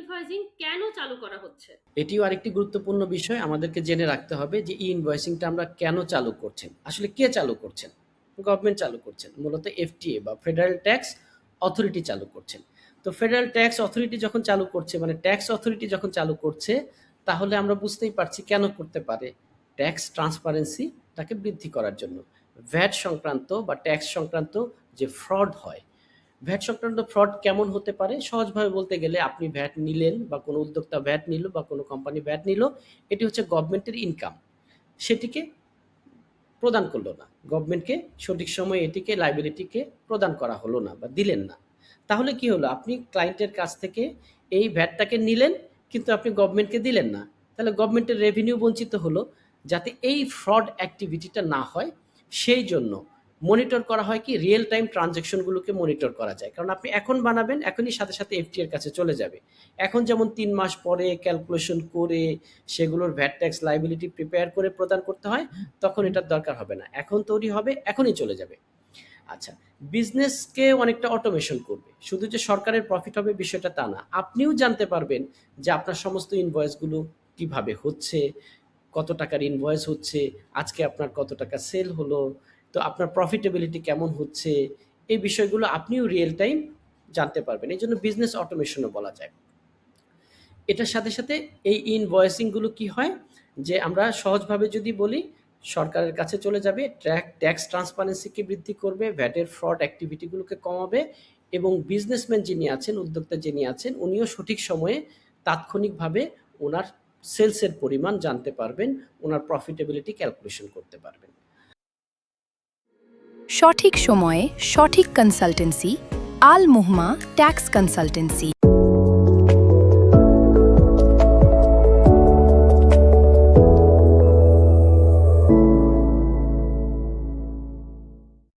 Invoicing কেন চালু করা হচ্ছে? এটিও আরেকটি গুরুত্বপূর্ণ বিষয় আমাদেরকে জেনে রাখতে হবে যে ই-ইনভয়েসিংটা আমরা কেন চালু করছেন? আসলে কে চালু করছেন? গভর্নমেন্ট চালু করছেন। মূলত এফটিএ বা ফেডারেল ট্যাক্স অথরিটি চালু করছেন। তো ফেডারেল ট্যাক্স অথরিটি যখন চালু করছে মানে ট্যাক্স অথরিটি যখন চালু করছে তাহলে আমরা বুঝতেই পারছি কেন করতে পারে? ট্যাক্স ট্রান্সপারেন্সিটাকে বৃদ্ধি করার জন্য। ভ্যাট সংক্রান্ত বা ট্যাক্স সংক্রান্ত যে ফ্রড হয় ভ্যাট সংক্রান্ত ফ্রড কেমন হতে পারে? সহজভাবে বলতে গেলে আপনি ভ্যাট নিলেন বা কোনো উদ্যোক্তা ভ্যাট নিল বা কোনো কোম্পানি ভ্যাট নিল। এটি হচ্ছে গভর্নমেন্টের ইনকাম। সেটিকে প্রদান করল না। গভর্নমেন্টকে সঠিক সময়ে এটিকে লায়াবিলিটিকে প্রদান করা হলো না বা দিলেন না। তাহলে কি হলো? আপনি ক্লায়েন্টের কাছ থেকে এই ভ্যাটটাকে নিলেন কিন্তু আপনি গভর্নমেন্টকে দিলেন না। তাহলে গভর্নমেন্টের রেভিনিউ বঞ্চিত হলো। যাতে এই ফ্রড অ্যাক্টিভিটিটা না হয় সেই জন্য মনিটর করা হয় কি রিয়েল টাইম ট্রানজ্যাকশনগুলোকে মনিটর করা যায়। কারণ আপনি এখন বানাবেন এখনই সাথে সাথে এফটি এর কাছে চলে যাবে। এখন যেমন ৩ মাস পরে ক্যালকুলেশন করে সেগুলোর ভ্যাট ট্যাক্স লায়াবিলিটি প্রিপেয়ার করে প্রদান করতে হয়, তখন এটার দরকার হবে না। এখন তৈরি হবে, এখনই চলে যাবে। আচ্ছা, বিজনেসকে অনেকটা অটোমেশন করবে। শুধু যে সরকারের প্রফিট হবে বিষয়টা তা না। আপনিও জানতে পারবেন যে আপনার সমস্ত ইনভয়েসগুলো কিভাবে হচ্ছে, কত টাকার ইনভয়েস হচ্ছে, আজকে আপনার কত টাকা সেল হলো, তো আপনার প্রফিটেবিলিটি কেমন হচ্ছে, এই বিষয়গুলো আপনিও রিয়েল টাইম জানতে পারবেন। এই জন্য বিজনেস অটোমেশনও বলা যায়। এটার সাথে সাথে এই ইনভয়েসিংগুলো কি হয় যে আমরা সহজভাবে যদি বলি সরকারের কাছে চলে যাবে, ট্যাক্স ট্রান্সপারেন্সিকে বৃদ্ধি করবে, ভ্যাটের ফ্রড অ্যাক্টিভিটিগুলোকে কমাবে এবং বিজনেসম্যান যিনি আছেন, উদ্যোক্তা যিনি আছেন উনিও সঠিক সময়ে তাৎক্ষণিকভাবে ওনার সেলসের পরিমাণ জানতে পারবেন, ওনার প্রফিটেবিলিটি ক্যালকুলেশন করতে পারবেন। সঠিক সময়ে সঠিক কনসালটেন্সি, আল মুহমা ট্যাক্স কনসালটেন্সি।